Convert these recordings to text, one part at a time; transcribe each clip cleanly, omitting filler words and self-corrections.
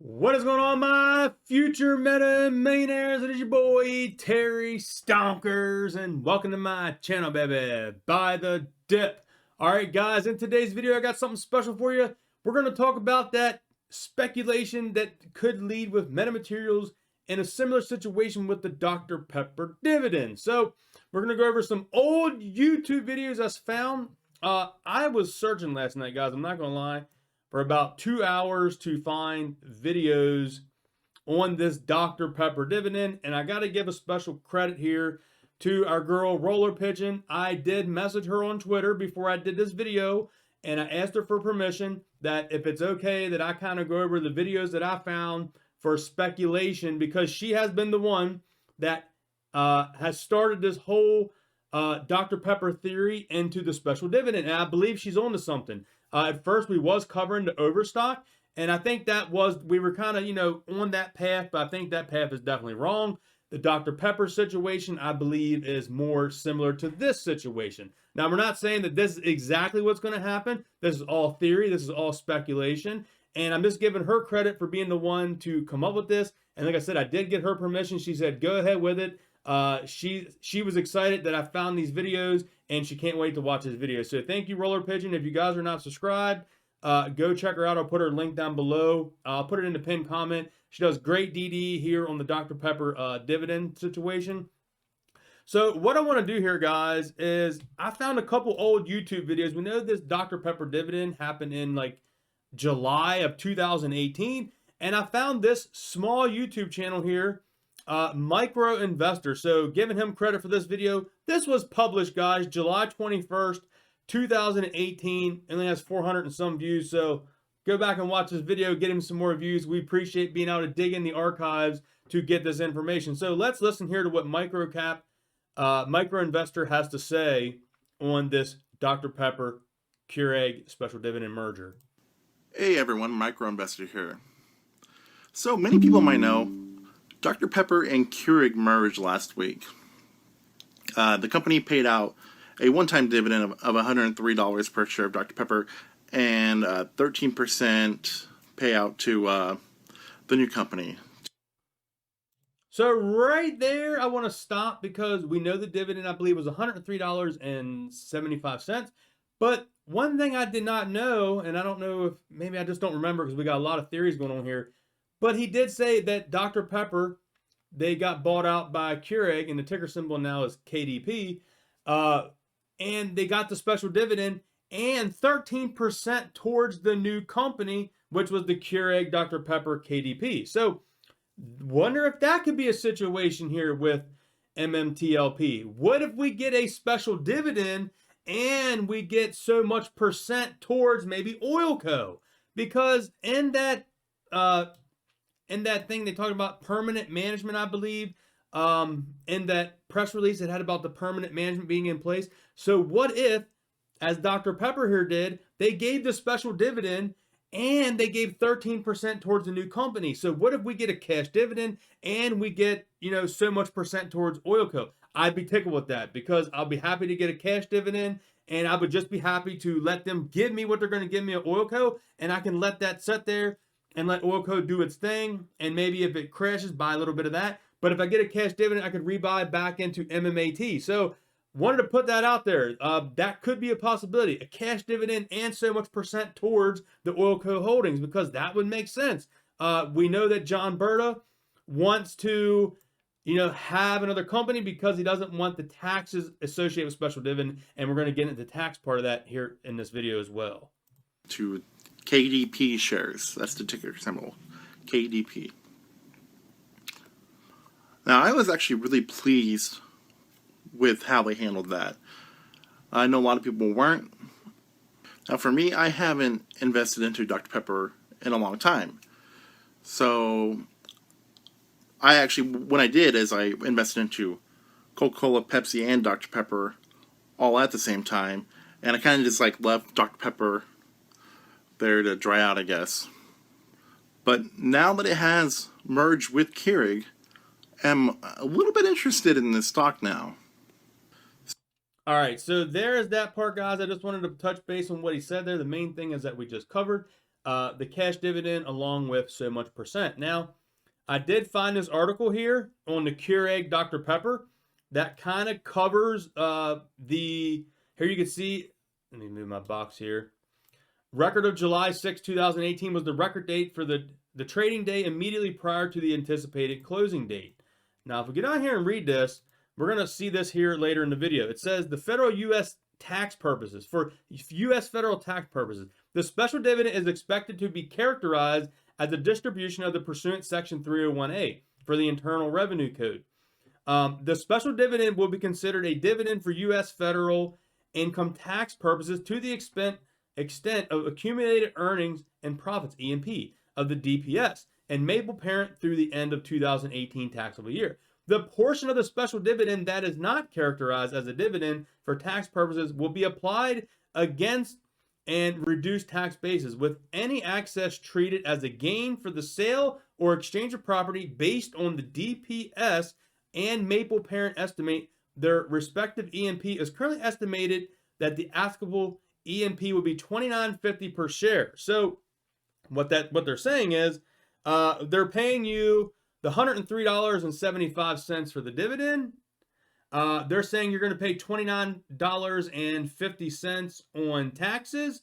What is going on, my future meta millionaires? It is your boy Terry Stonkers, and welcome to my channel, baby. By the dip. All right, guys. In today's video, I got something special for you. We're going to talk about that speculation that could lead with metamaterials in a similar situation with the Dr. Pepper dividend. So we're going to go over some old YouTube videos I found. I was searching last night, guys. I'm not going to lie, for about 2 hours to find videos on this Dr. Pepper dividend. And I got to give a special credit here to our girl Roller Pigeon. I did message her on Twitter before I did this video, and I asked her for permission that if it's okay that I kind of go over the videos that I found for speculation, because she has been the one that has started this whole Dr. Pepper theory into the special dividend. And I believe she's on to something. At first, we was covering the overstock, and I think that we were kind of, on that path, but I think that path is definitely wrong. The Dr. Pepper situation, I believe, is more similar to this situation. Now, we're not saying that this is exactly what's going to happen. This is all theory. This is all speculation. And I'm just giving her credit for being the one to come up with this. And like I said, I did get her permission. She said, go ahead with it. She was excited that I found these videos, and she can't wait to watch this video. So thank you, Roller Pigeon. If you guys are not subscribed, go check her out. I'll put her link down below. I'll put it in the pinned comment. She does great DD here on the Dr. Pepper dividend situation. So what I want to do here, guys, is I found a couple old YouTube videos. We know this Dr. Pepper dividend happened in like July of 2018. And I found this small YouTube channel here, Micro Investor. So giving him credit for this video. This was published, guys, July 21st, 2018. Only has 400 and some views. So go back and watch this video, get him some more views. We appreciate being able to dig in the archives to get this information. So let's listen here to what Micro Investor has to say on this Dr. Pepper Keurig special dividend merger. Hey everyone, Micro Investor here. So many people might know Dr. Pepper and Keurig merged last week. The company paid out a one-time dividend of $103 per share of Dr. Pepper and 13% payout to the new company. So right there, I want to stop because we know the dividend, I believe, was $103.75. But one thing I did not know, and I don't know if maybe I just don't remember because we got a lot of theories going on here, but he did say that Dr. Pepper, they got bought out by Keurig, and the ticker symbol now is KDP, and they got the special dividend and 13% towards the new company, which was the Keurig Dr. Pepper KDP. So wonder if that could be a situation here with Mmtlp. What if we get a special dividend and we get so much percent towards maybe Oilco? Because in that thing they talked about permanent management, I believe, in that press release it had about the permanent management being in place. So what if, as Dr. Pepper here did, they gave the special dividend and they gave 13% towards the new company? So what if we get a cash dividend and we get, so much percent towards Oilco? I'd be tickled with that because I'll be happy to get a cash dividend, and I would just be happy to let them give me what they're going to give me at Oilco, and I can let that sit there and let Oilco do its thing, and maybe if it crashes, buy a little bit of that. But if I get a cash dividend, I could rebuy back into Mmat. So wanted to put that out there. That could be a possibility, a cash dividend and so much percent towards the Oilco holdings, because that would make sense. We know that John Berta wants to, have another company because he doesn't want the taxes associated with special dividend, and we're going to get into the tax part of that here in this video as well. To KDP shares, that's the ticker symbol, KDP. Now, I was actually really pleased with how they handled that. I know a lot of people weren't. Now, for me, I haven't invested into Dr. Pepper in a long time. So, what I did is I invested into Coca-Cola, Pepsi, and Dr. Pepper all at the same time. And I kind of just left Dr. Pepper there to dry out, I guess. But now that it has merged with Keurig, I'm a little bit interested in this stock now. All right, so there is that part, guys. I just wanted to touch base on what he said there. The main thing is that we just covered. the cash dividend along with so much percent. Now, I did find this article here on the Keurig Dr. Pepper that kind of covers here you can see, let me move my box here. Record of July 6, 2018 was the record date for the trading day immediately prior to the anticipated closing date. Now, if we get on here and read this, we're going to see this here later in the video. It says the federal U.S. tax purposes, for U.S. federal tax purposes, the special dividend is expected to be characterized as a distribution of the pursuant Section 301A for the Internal Revenue Code. The special dividend will be considered a dividend for U.S. federal income tax purposes to the extent of accumulated earnings and profits, E&P, of the DPS and Maple Parent through the end of 2018 taxable year. The portion of the special dividend that is not characterized as a dividend for tax purposes will be applied against and reduced tax basis, with any excess treated as a gain for the sale or exchange of property based on the DPS and Maple Parent estimate their respective E&P. Is currently estimated that the applicable E&P will be $29.50 per share. So what they're saying is they're paying you the $103.75 for the dividend. They're saying you're going to pay $29.50 on taxes.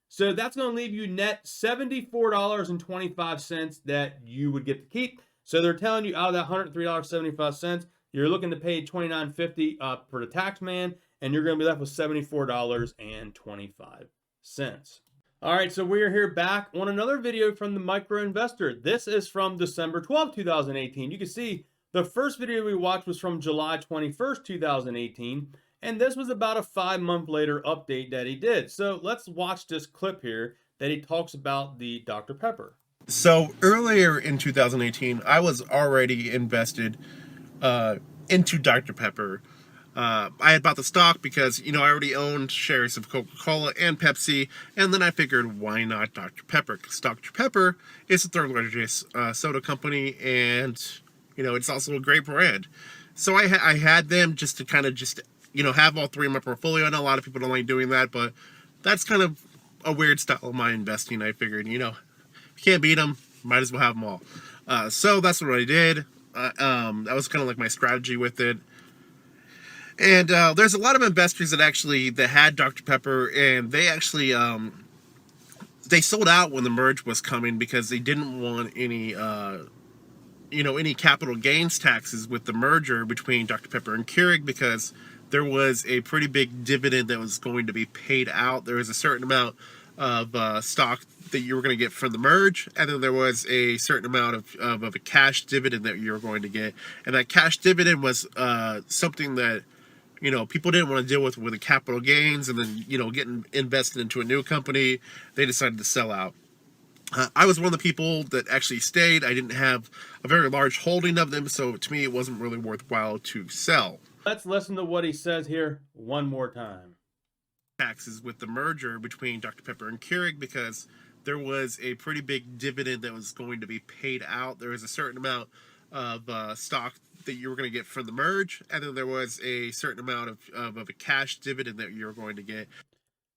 So that's going to leave you net $74.25 that you would get to keep. So they're telling you out of that $103.75, you're looking to pay $29.50 for the tax man, and you're going to be left with $74.25. All right, so we're here back on another video from the Micro Investor. This is from December 12, 2018. You can see the first video we watched was from July 21st, 2018, and this was about a 5-month later update that he did. So let's watch this clip here that he talks about the Dr. Pepper. So earlier in 2018, I was already invested into Dr. Pepper. I had bought the stock because, I already owned shares of Coca-Cola and Pepsi, and then I figured, why not Dr. Pepper? Because Dr. Pepper is the third largest soda company, and, it's also a great brand. So I had them just to kind of have all three in my portfolio. I know a lot of people don't like doing that, but that's kind of a weird style of my investing. I figured, if you can't beat them, might as well have them all. So that's what I did. That was kind of like my strategy with it. And there's a lot of investors that had Dr. Pepper, and they actually they sold out when the merge was coming because they didn't want any any capital gains taxes with the merger between Dr. Pepper and Keurig, because there was a pretty big dividend that was going to be paid out. There was a certain amount of stock that you were going to get from the merge, and then there was a certain amount of a cash dividend that you were going to get, and that cash dividend was something that people didn't want to deal with the capital gains, and then getting invested into a new company. They decided to sell out. I was one of the people that actually stayed. I didn't have a very large holding of them, so to me it wasn't really worthwhile to sell. Let's listen to what he says here one more time. Taxes with the merger between Dr. Pepper and Keurig, because there was a pretty big dividend that was going to be paid out. There was a certain amount of stock that you were going to get from the merge, and then there was a certain amount of a cash dividend that you were going to get.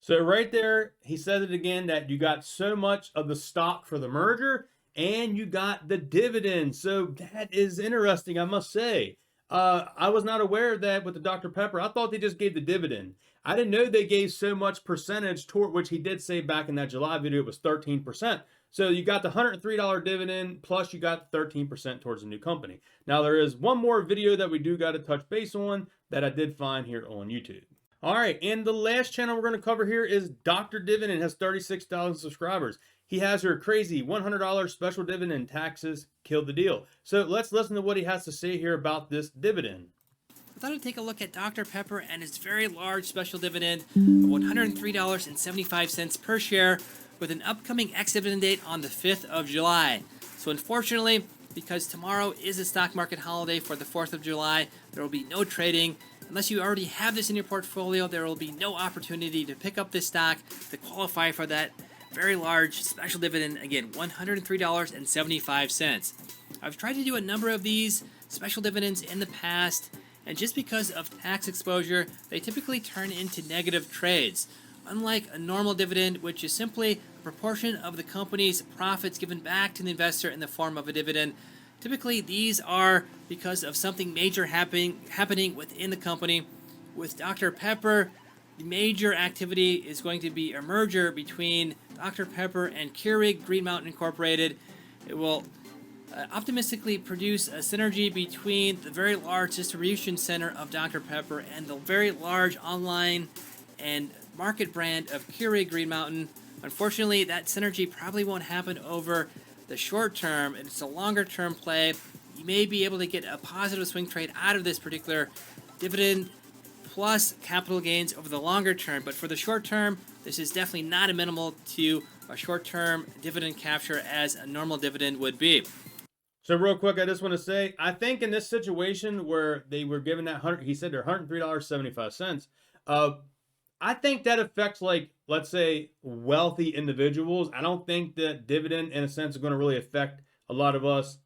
So right there, he says it again, that you got so much of the stock for the merger and you got the dividend. So that is interesting, I must say. I was not aware of that with the Dr. Pepper. I thought they just gave the dividend. I didn't know they gave so much percentage toward, which he did say back in that July video, it was 13%. So you got the $103 dividend, plus you got 13% towards the new company. Now there is one more video that we do got to touch base on that I did find here on YouTube. All right, and the last channel we're going to cover here is Dr. Dividend. Has 36,000 subscribers. He has her crazy $100 special dividend. Taxes killed the deal. So let's listen to what he has to say here about this dividend. I thought I'd take a look at Dr. Pepper and its very large special dividend of $103.75 per share, with an upcoming ex-dividend date on the 5th of July. So unfortunately, because tomorrow is a stock market holiday for the 4th of July, there will be no trading. Unless you already have this in your portfolio, there will be no opportunity to pick up this stock to qualify for that very large special dividend. Again, $103.75. I've tried to do a number of these special dividends in the past, and just because of tax exposure, they typically turn into negative trades. Unlike a normal dividend, which is simply proportion of the company's profits given back to the investor in the form of a dividend. Typically, these are because of something major happening within the company. With Dr. Pepper, the major activity is going to be a merger between Dr. Pepper and Keurig Green Mountain Incorporated. It will optimistically produce a synergy between the very large distribution center of Dr. Pepper and the very large online and market brand of Keurig Green Mountain. Unfortunately, that synergy probably won't happen over the short term, and it's a longer term play. You may be able to get a positive swing trade out of this particular dividend plus capital gains over the longer term, but for the short term, this is definitely not amenable to a short-term dividend capture as a normal dividend would be. So real quick, I just want to say, I think in this situation where they were given that he said they're $103.75. I think that affects, like, let's say, wealthy individuals. I don't think that dividend, in a sense, is going to really affect a lot of us,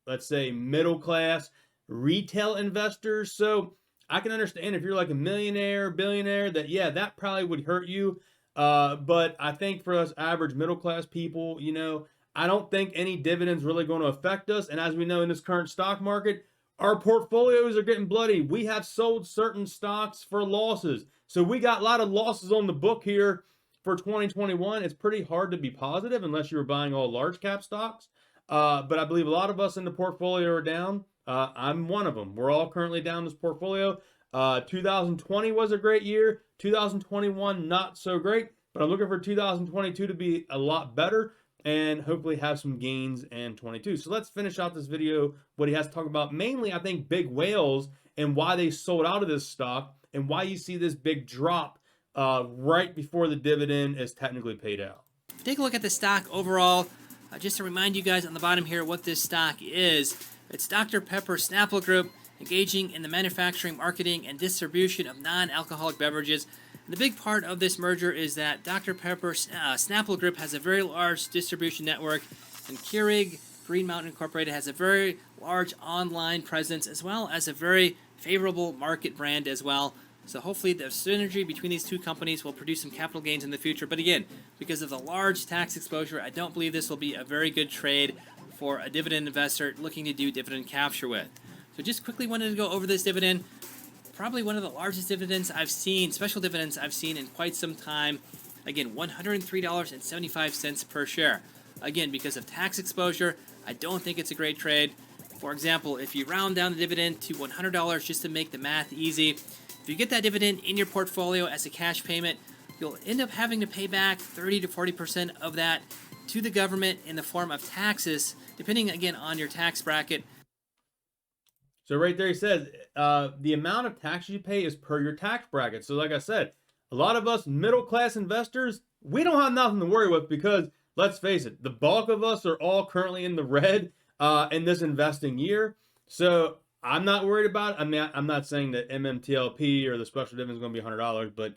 let's say, middle class retail investors. So I can understand if you're like a millionaire, billionaire, that, yeah, that probably would hurt you. But I think for us average middle class people, you know, I don't think any dividends really going to affect us. And as we know in this current stock market, our portfolios are getting bloody. We have sold certain stocks for losses. So we got a lot of losses on the book here for 2021. It's pretty hard to be positive unless you were buying all large cap stocks. But I believe a lot of us in the portfolio are down. I'm one of them. We're all currently down this portfolio. 2020 was a great year. 2021, not so great. But I'm looking for 2022 to be a lot better and hopefully have some gains in 22. So let's finish out this video, what he has to talk about. Mainly, I think, big whales and why they sold out of this stock and why you see this big drop right before the dividend is technically paid out. Take a look at the stock overall. Just to remind you guys on the bottom here what this stock is. It's Dr. Pepper Snapple Group, engaging in the manufacturing, marketing, and distribution of non-alcoholic beverages. And the big part of this merger is that Dr. Pepper Snapple Group has a very large distribution network, and Keurig Green Mountain Incorporated has a very large online presence, as well as a very favorable market brand as well. So hopefully the synergy between these two companies will produce some capital gains in the future. But again, because of the large tax exposure, I don't believe this will be a very good trade for a dividend investor looking to do dividend capture with. So just quickly wanted to go over this dividend. Probably one of the largest dividends I've seen, special dividends I've seen in quite some time. Again, $103.75 per share. Again, because of tax exposure, I don't think it's a great trade. For example, if you round down the dividend to $100 just to make the math easy, if you get that dividend in your portfolio as a cash payment, you'll end up having to pay back 30 to 40% of that to the government in the form of taxes, depending again on your tax bracket. So right there he says the amount of taxes you pay is per your tax bracket. So like I said, a lot of us middle class investors, we don't have nothing to worry with because let's face it, the bulk of us are all currently in the red in this investing year. So I'm not worried about it. I mean, I'm not saying that Mmtlp or the special dividend is going to be $100, but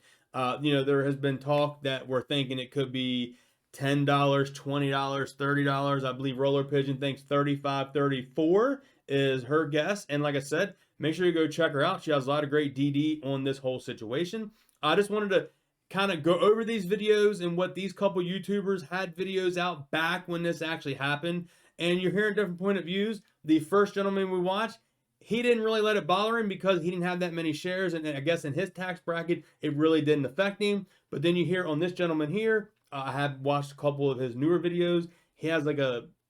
you know, there has been talk that we're thinking it could be $10, $20, $30. I believe Roller Pigeon thinks $35, $34 is her guess. And like I said, make sure you go check her out. She has a lot of great DD on this whole situation. I just wanted to kind of go over these videos and what these couple YouTubers had videos out back when this actually happened. And you're hearing different point of views. The first gentleman we watched, he didn't really let it bother him because he didn't have that many shares. And I guess in his tax bracket, it really didn't affect him. But then you hear on this gentleman here, I have watched a couple of his newer videos. He has like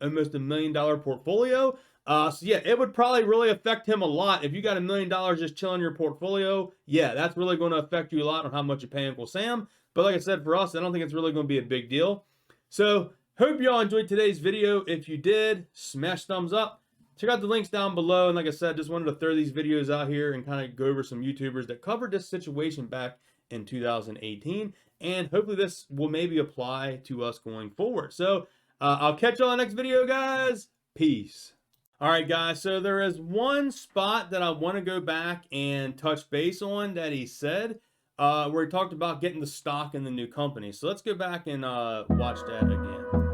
almost $1 million portfolio. So yeah, it would probably really affect him a lot. If you got $1 million just chilling in your portfolio, yeah, that's really going to affect you a lot on how much you pay Uncle Sam. But like I said, for us, I don't think it's really going to be a big deal. So hope you all enjoyed today's video. If you did, smash thumbs up. Check out the links down below. And like I said, just wanted to throw these videos out here and kind of go over some YouTubers that covered this situation back in 2018. And hopefully this will maybe apply to us going forward. So I'll catch you all in the next video, guys. Peace. All right, guys, so there is one spot that I want to go back and touch base on that he said, where he talked about getting the stock in the new company. So let's go back and watch that again.